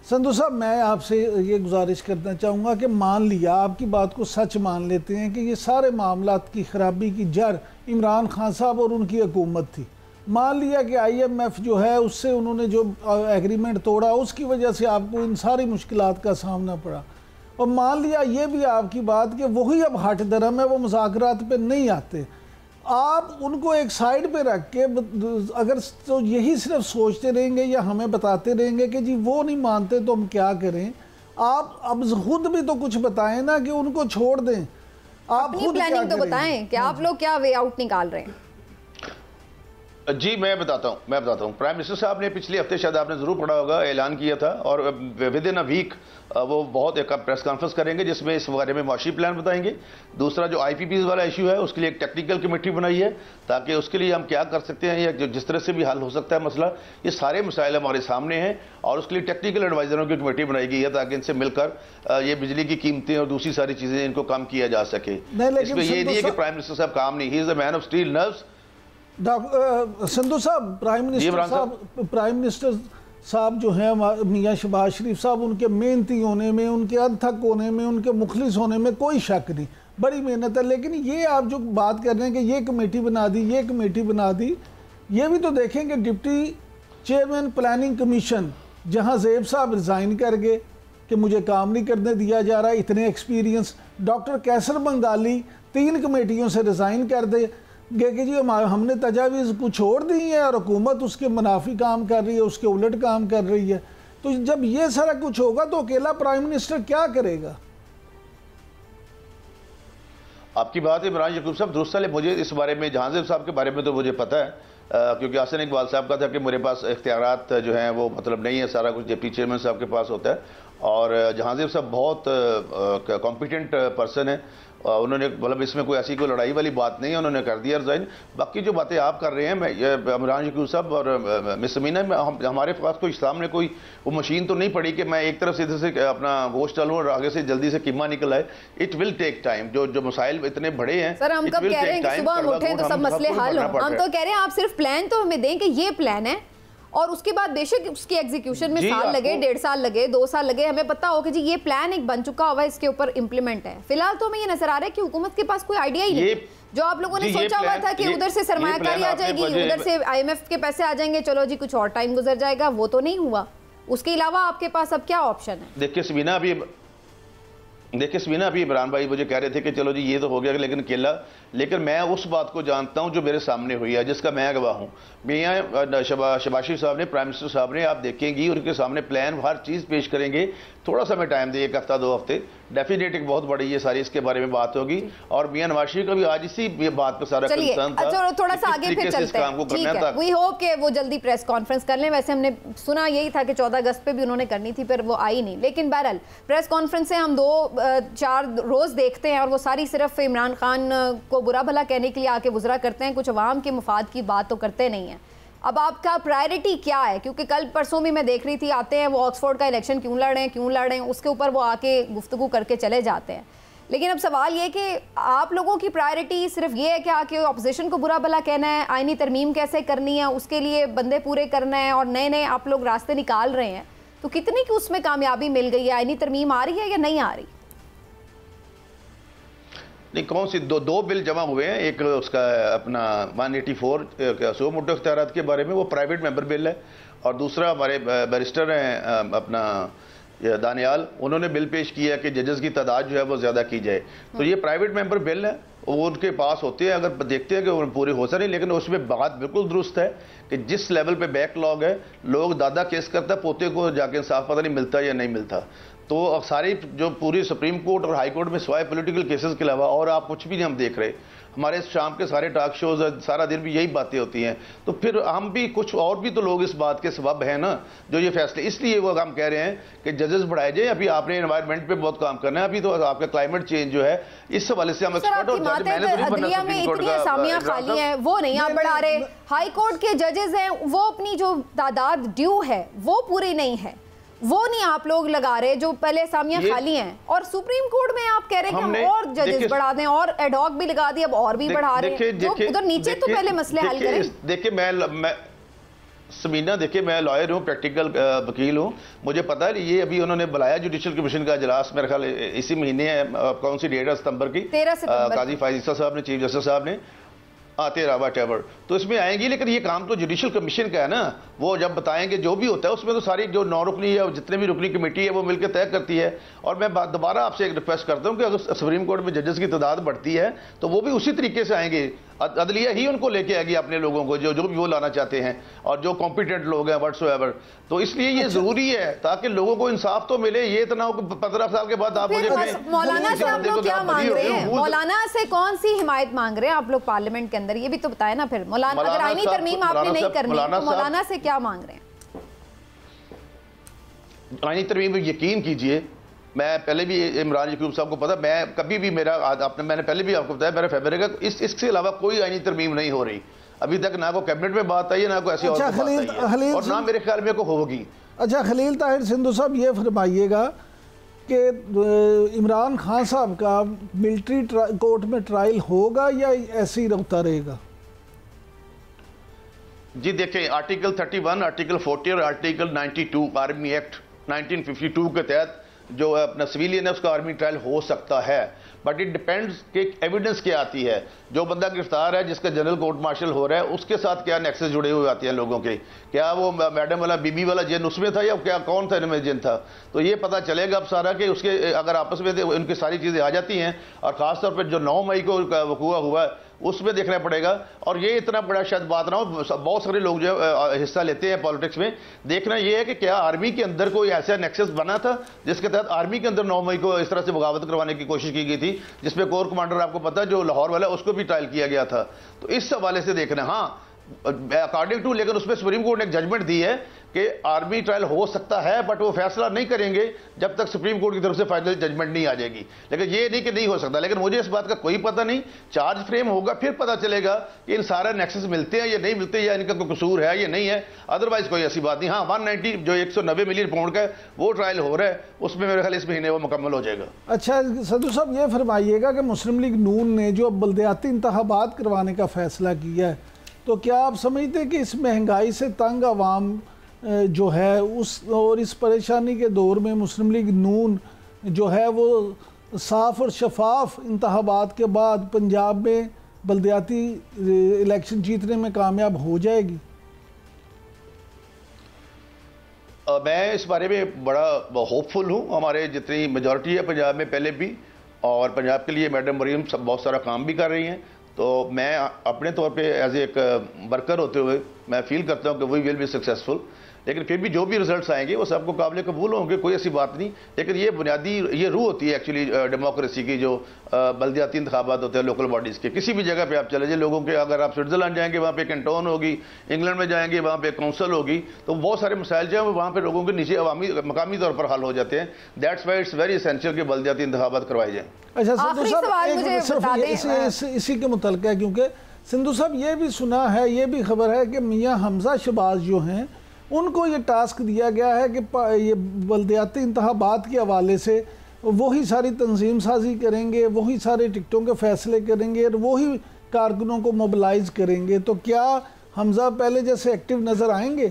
संधू साहब, मैं आपसे ये गुजारिश करना चाहूँगा कि मान लिया आपकी बात को सच मान लेते हैं कि ये सारे मामलात की ख़राबी की जड़ इमरान खान साहब और उनकी हुकूमत थी। मान लिया कि IMF जो है उससे उन्होंने जो एग्रीमेंट तोड़ा उसकी वजह से आपको इन सारी मुश्किलात का सामना पड़ा, और मान लिया ये भी आपकी बात कि वही अब हट दरम है, वो मुज़ाकरात पे नहीं आते, आप उनको एक साइड पे रख के अगर तो यही सिर्फ सोचते रहेंगे या हमें बताते रहेंगे कि जी वो नहीं मानते तो हम क्या करें? आप अब खुद भी तो कुछ बताएं ना कि उनको छोड़ दें। आप अपनी प्लानिंग तो बताएं कि आप लोग क्या वे आउट निकाल रहे हैं। जी मैं बताता हूँ। प्राइम मिनिस्टर साहब ने पिछले हफ्ते, शायद आपने जरूर पढ़ा होगा, ऐलान किया था और विद इन अ वीक वो बहुत एक प्रेस कॉन्फ्रेंस करेंगे जिसमें इस बारे में माशी प्लान बताएंगे। दूसरा जो IPPs वाला इशू है उसके लिए एक टेक्निकल कमेटी बनाई है ताकि उसके लिए हम क्या कर सकते हैं या जिस तरह से भी हल हो सकता है मसला, ये सारे मसाइल हमारे सामने हैं और उसके लिए टेक्निकल एडवाइजरों की कमेटी बनाई गई है ताकि इनसे मिलकर ये बिजली की कीमतें और दूसरी सारी चीज़ें इनको कम किया जा सके। इसमें ये नहीं है कि प्राइम मिनिस्टर साहब काम नहीं, he is a man of steel nerves. Sandhu साहब, प्राइम मिनिस्टर साहब जो हैं मियां शहबाज शरीफ साहब, उनके मेहनती होने में, उनके अनथक होने में, उनके मुखलिस होने में कोई शक नहीं, बड़ी मेहनत है। लेकिन ये आप जो बात कर रहे हैं कि ये कमेटी बना दी, ये कमेटी बना दी, ये भी तो देखें कि डिप्टी चेयरमैन प्लानिंग कमीशन जहां ज़ेब साहब रिज़ाइन कर गए कि मुझे काम नहीं करने दिया जा रहा, इतने एक्सपीरियंस, डॉक्टर कैसर बंगाली 3 कमेटियों से रिज़ाइन कर दे कि जी हमने तजावीज़ को छोड़ दी है और हुकूमत उसके मुनाफी काम कर रही है, उसके उलट काम कर रही है। तो जब ये सारा कुछ होगा तो अकेला प्राइम मिनिस्टर क्या करेगा? आपकी बात इमरान यकूब साहब दुरुस्त है। मुझे इस बारे में जहांज़ेब साहब के बारे में तो मुझे पता है क्योंकि हसन इकबाल साहब का था कि मेरे पास इख्तियारात जो हैं वो मतलब नहीं है, सारा कुछ JP चेयरमैन साहब के पास होता है और जहांज़ेब साहब बहुत कॉम्पिटेंट पर्सन है। उन्होंने मतलब इसमें कोई ऐसी कोई लड़ाई वाली बात नहीं है, उन्होंने कर दिया रिज़ाइन। बाकी जो बातें आप कर रहे हैं, मैं इमरान यकूब साहब और मिस अमीना, हमारे पास कोई सामने कोई वो मशीन तो नहीं पड़ी कि मैं एक तरफ से इधर से अपना गोश्त डालूं और आगे से जल्दी से कीमा निकल आए। It will take time. जो मसाइल इतने बड़े हैं सर, हम कब कह रहे हैं कि सुबह हम उठें तो सब मसले हल हो। हम तो कह रहे हैं आप सिर्फ प्लान तो हमें दें कि ये प्लान है और उसके बाद बेशक उसकी एग्जीक्यूशन में साल लगे, 1.5 साल लगे, 2 साल लगे, हमें पता हो कि जी ये प्लान एक बन चुका हुआ है, इसके ऊपर इंप्लीमेंट है। फिलहाल तो हमें ये नजर आ रहा है कि हुकूमत के पास कोई आइडिया ही नहीं। जो आप लोगों ने सोचा हुआ था कि उधर से सरमायाकारी आ जाएगी, उधर से IMF के पैसे आ जाएंगे, चलो जी कुछ और टाइम गुजर जाएगा, वो तो नहीं हुआ। उसके अलावा आपके पास अब क्या ऑप्शन है? देखिए समीना, अभी इमरान भाई मुझे कह रहे थे कि चलो जी ये तो हो गया लेकिन अकेला, लेकिन मैं उस बात को जानता हूं जो मेरे सामने हुई है, जिसका मैं गवाह हूं। मियां शहबाज शरीफ साहब ने, प्राइम मिनिस्टर साहब ने, आप देखेंगी उनके सामने प्लान हर चीज़ पेश करेंगे। थोड़ा सा मैं टाइम दे, 1 हफ्ता 2 हफ्ते, डेफिनेट एक बहुत बड़ी ये सारी इसके बारे में बात होगी। और मियां नवाज शरीफ का भी आज इसी बात पर सारा कंसर्न था। अच्छा, थोड़ा सा आगे फिर चलते हैं, ठीक है। वी होप कि वो जल्दी प्रेस कॉन्फ्रेंस कर लें। वैसे हमने सुना यही था कि 14 अगस्त पे भी उन्होंने करनी थी, फिर वो आई नहीं। लेकिन बहरहाल प्रेस कॉन्फ्रेंस से हम 2-4 रोज देखते हैं और वो सारी सिर्फ इमरान खान को बुरा भला कहने के लिए आके गुजरा करते हैं, कुछ अवाम के मुफाद की बात तो करते नहीं है। अब आपका प्रायोरिटी क्या है? क्योंकि कल परसों भी मैं देख रही थी, आते हैं वो ऑक्सफोर्ड का इलेक्शन क्यों लड़ रहे हैं, उसके ऊपर वो आके गुफ्तगू करके चले जाते हैं। लेकिन अब सवाल ये कि आप लोगों की प्रायोरिटी सिर्फ ये है कि आके अपोजिशन को बुरा भला कहना है, आईनी तरमीम कैसे करनी है उसके लिए बंदे पूरे करना है और नए नए आप लोग रास्ते निकाल रहे हैं, तो कितनी की उसमें कामयाबी मिल गई है? आईनी तरमीम आ रही है या नहीं आ रही? नहीं, कौन सी दो बिल जमा हुए हैं। एक उसका अपना 184 सो मोटो इख्तियारात के बारे में, वो प्राइवेट मेंबर बिल है, और दूसरा हमारे बैरिस्टर हैं अपना दानियाल, उन्होंने बिल पेश किया कि जजेस की तादाद जो है वो ज़्यादा की जाए। तो ये प्राइवेट मेंबर बिल है, वो उनके पास होते हैं, अगर देखते हैं कि वो पूरे हो सकते, लेकिन उसमें बात बिल्कुल दुरुस्त है कि जिस लेवल पे बैकलॉग है, लोग दादा केस करता है, पोते को जाके इंसाफ पता नहीं मिलता या नहीं मिलता। तो अब सारी जो पूरी सुप्रीम कोर्ट और हाई कोर्ट में सिवाय पॉलिटिकल केसेस के अलावा और आप कुछ भी नहीं हम देख रहे। हमारे शाम के सारे टॉक शोज सारा दिन भी यही बातें होती हैं। तो फिर हम भी कुछ और भी तो लोग इस बात के सबब हैं ना जो ये फैसले, इसलिए वो हम कह रहे हैं कि जजेस बढ़ाए जाए। अभी आपने एनवायरनमेंट पे बहुत काम करना है, अभी तो आपका क्लाइमेट चेंज जो है इस हवाले से हम एक्सपर्ट और असामियां खाली हैं वो नहीं आप बढ़ा रहे। हाई कोर्ट के जजेस हैं, वो अपनी जो तादाद ड्यू है वो पूरी नहीं है, वो नहीं आप लोग लगा रहे, जो पहले असामियां खाली हैं। और सुप्रीम कोर्ट में आप कह रहे हैं कि हम और जजेस बढ़ा दें और एडहॉक भी लगा दिए, अब और भी बढ़ा रहे हैं। जो उधर नीचे तो पहले मसले हल करें। देखिए سمینہ دیکھیں میں لائر ہوں، پریکٹیکل وکیل ہوں، مجھے پتا ہے یہ ابھی انہوں نے بلایا جوڈیشل کمیشن کا اجلاس، میرے خیال اسی مہینے ہے، کون سی ڈیٹ ہے، ستمبر کی، قاضی فائز عیسیٰ صاحب نے، چیف جسٹس صاحب نے، 13 واٹ ایور، تو اس میں آئیں گی، لیکن یہ کام تو جوڈیشل کمیشن کا ہے نا، وہ جب بتائیں گے جو بھی ہوتا ہے اس میں تو ساری جو 9 رکنی ہے جتنے بھی رکنی کمیٹی ہے وہ مل کے طے کرتی ہے. اور میں دوبارہ آپ سے ایک ریکویسٹ کرتا ہوں کہ اگر سپریم کورٹ میں ججز کی تعداد بڑھتی ہے تو وہ بھی اسی طریقے سے آئیں گے، عدلیہ ہی ان کو لے کے آئے گی اپنے لوگوں کو جو بھی وہ لانا چاہتے ہیں اور جو کمپیٹنٹ لوگ ہیں واٹس ایور. تو اس لیے یہ ضروری ہے تاکہ لوگوں کو انصاف تو ملے. یہ اتنا 15 سال کے بعد آپ مولانا سے آپ لوگ کیا مانگ رہے ہیں؟ مولانا سے کون سی حمایت مانگ رہے ہیں آپ لوگ پارلیمنٹ کے اندر؟ یہ بھی تو بتائیں نا پھر. مولانا اگر آئینی ترمیم آپ نے نہیں کرنی تو مولانا سے کیا مانگ رہے ہیں؟ آئینی ترمیم میں یقین کیجئے، میں پہلے بھی عمران یعقوب صاحب کو پتا، میں کبھی بھی میں نے پہلے بھی آپ کو بتایا میرا فیبر ہے کہ اس کے علاوہ کوئی آئینی ترمیم نہیں ہو رہی ابھی تک، نہ کوئی کیبنٹ میں بات آئی ہے، نہ کوئی ایسی اور بات آئی ہے، اور نہ میرے خیال میں کوئی ہوگی. اچھا خلیل طاہر سندھو صاحب یہ فرمائیے گا کہ عمران خان صاحب کا ملٹری کورٹ میں ٹرائل ہوگا یا ایسے ہی روتا رہے گا؟ جی دیکھیں، آرٹیکل 31، آرٹیکل 40 اور آرٹیکل 92 آرمی ایکٹ 1952 کے تحت جو اپنا سویلین ہے اس کا آرمی ٹرائل ہو سکتا ہے، بٹ اٹ ڈیپینڈز کہ ایویڈنس کیا آتی ہے. جو بندہ گرفتار ہے جس کا جنرل کورٹ مارشل ہو رہا ہے اس کے ساتھ کیا نیکسس جڑے ہوئے آتے ہیں لوگوں کے، کیا وہ میڈم والا بی بی والا جن اس میں تھا یا کیا کون تھا ان میں جن تھا. تو یہ پتہ چلے گا اب سارا کہ اس کے اگر آپس میں ان کی ساری چیزیں آ جاتی ہیں، اور خاص طور پہ جو 9 مئی کو وقوع ہوا ہے اس میں دیکھنا پڑے گا. اور یہ اتنا بڑا شاید بات نہ ہو، بہت سارے لوگ جو حصہ لیتے ہیں پالیٹکس میں، دیکھنا یہ ہے کہ کیا آرمی کے اندر کوئی ایسا نیکسس بنا تھا جس کے تحت آرمی کے اندر 9 مئی کو اس طرح سے بغاوت کروانے کی کوشش کی گئی تھی، جس میں کور کمانڈر آپ کو پتا جو لاہور والا اس کو بھی ٹرائل کیا گیا تھا. تو اس حوالے سے دیکھنا، ہاں اکارڈنگ ٹو، لیکن اس میں سپریم کورٹ نے ایک ججمنٹ دی ہے کہ آرمی ٹرائل ہو سکتا ہے، بٹ وہ فیصلہ نہیں کریں گے جب تک سپریم کورٹ کی طرف سے فائنل ججمنٹ نہیں آ جائے گی. لیکن یہ نہیں کہ نہیں ہو سکتا، لیکن مجھے اس بات کا کوئی پتہ نہیں. چارج فریم ہوگا پھر پتہ چلے گا کہ ان سارے نیکسس ملتے ہیں یا نہیں ملتے، یا ان کا کوئی قصور ہے یا نہیں ہے. ادروائز کوئی ایسی بات نہیں. ہاں 190 جو 190 ملین پاؤنڈ کا ہے وہ ٹرائل ہو رہا ہے، اس میں میرے خیال اس مہینے وہ مکمل ہو جائے گا. اچھا سندھو صاحب یہ فرمائیے گا کہ مسلم لیگ نون نے جو بلدیاتی انتخابات کروانے کا فیصلہ کیا ہے، تو کیا آپ سمجھتے ہیں کہ اس مہنگائی سے تنگ عوام جو ہے اس پریشانی کے دور میں مسلم لیگ نون جو ہے وہ صاف اور شفاف انتخابات کے بعد پنجاب میں بلدیاتی الیکشن جیتنے میں کامیاب ہو جائے گی؟ میں اس بارے میں بڑا ہوپ فل ہوں. ہمارے جتنی میجورٹی ہے پنجاب میں پہلے بھی، اور پنجاب کے لیے میڈم مریم بہت سارا کام بھی کر رہی ہیں. تو میں اپنے طور پہ ایز ایک ورکر ہوتے ہوئے میں فیل کرتا ہوں کہ وی ول بی سکسیسفل. لیکن پھر بھی جو بھی ریزلٹس آئیں گے وہ سب کو قابل قبول ہوں گے، کوئی ایسی بات نہیں. لیکن یہ بنیادی یہ روح ہوتی ہے ایکچولی ڈیموکریسی کی، جو بلدیاتی انتخابات ہوتے ہیں لوکل باڈیز کے. کسی بھی جگہ پہ آپ چلے جائیں لوگوں کے، اگر آپ سوئٹزرلینڈ جائیں گے وہاں پہ کینٹون ہوگی، انگلینڈ میں جائیں گے وہاں پہ کونسل ہوگی، تو بہت سارے مسائل جو ہیں وہاں پہ لوگوں کے نیچے عوامی مقامی طور پر حل ہو جاتے ہیں. That's why it's very essential کہ بلدیاتی انتخابات کروائے جائیں. اچھا سندھو صاحب اسی کے متعلق ہے، کیونکہ سندھو صاحب یہ بھی سنا ہے، یہ بھی خبر ہے کہ میاں حمزہ شہباز جو ہیں ان کو یہ ٹاسک دیا گیا ہے کہ یہ بلدیاتی انتخابات کے حوالے سے وہی ساری تنظیم سازی کریں گے، وہی سارے ٹکٹوں کے فیصلے کریں گے اور وہی کارکنوں کو موبلائز کریں گے. تو کیا حمزہ پہلے جیسے ایکٹیو نظر آئیں گے؟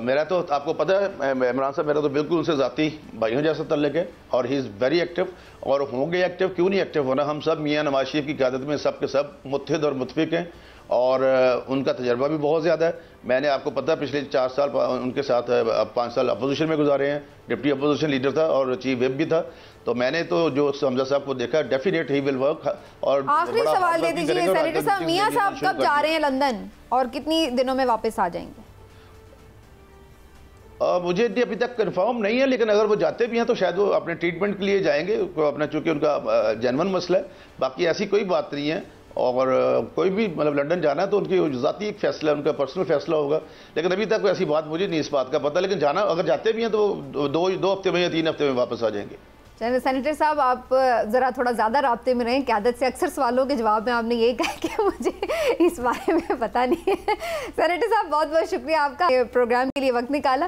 میرا تو آپ کو پتہ ہے عمران صاحب، میرا تو بالکل ان سے ذاتی بھائیوں جیسا تعلق ہے، اور ہی از ویری ایکٹیو. اور ہوں گے ایکٹیو، کیوں نہیں ایکٹیو ہونا. ہم سب میاں نواز شریف کی قیادت میں سب کے سب متحد اور متفق ہیں، اور ان کا تجربہ بھی بہت زیادہ ہے. میں نے آپ کو پتہ پچھلے 4 سال ان کے ساتھ 5 سال اپوزیشن میں گزارے ہیں. ڈپٹی اپوزیشن لیڈر تھا اور چیف ویپ بھی تھا. تو میں نے تو جو حمزہ صاحب کو دیکھا ڈیفینیٹ ہی ول ورک. اور آخری سوال دے دیجیے سینیٹر صاحب، میاں صاحب کب جا رہے ہیں لندن اور کتنی دنوں میں واپس آ جائیں گے؟ مجھے ابھی تک کنفرم نہیں ہے، لیکن اگر وہ جاتے بھی ہیں تو شاید وہ اپنے ٹریٹمنٹ کے لیے جائیں گے اپنا، چونکہ ان کا جینون مسئلہ ہے. باقی ایسی کوئی بات نہیں ہے. اور کوئی بھی مطلب لندن جانا ہے تو ان کی ذاتی ایک فیصلہ ہے، ان کا پرسنل فیصلہ ہوگا. لیکن ابھی تک ایسی بات مجھے نہیں اس بات کا پتہ. لیکن جانا اگر جاتے بھی ہیں تو 2 ہفتے میں یا 3 ہفتے میں واپس آ جائیں گے. سینیٹر صاحب آپ ذرا تھوڑا زیادہ رابطے میں رہیں. قیادت سے اکثر سوالوں کے جواب میں آپ نے یہی کہا کہ مجھے اس بارے میں پتہ نہیں ہے. سینیٹر صاحب بہت بہت شکریہ آپ کا پروگرام کے لیے وقت نکالا.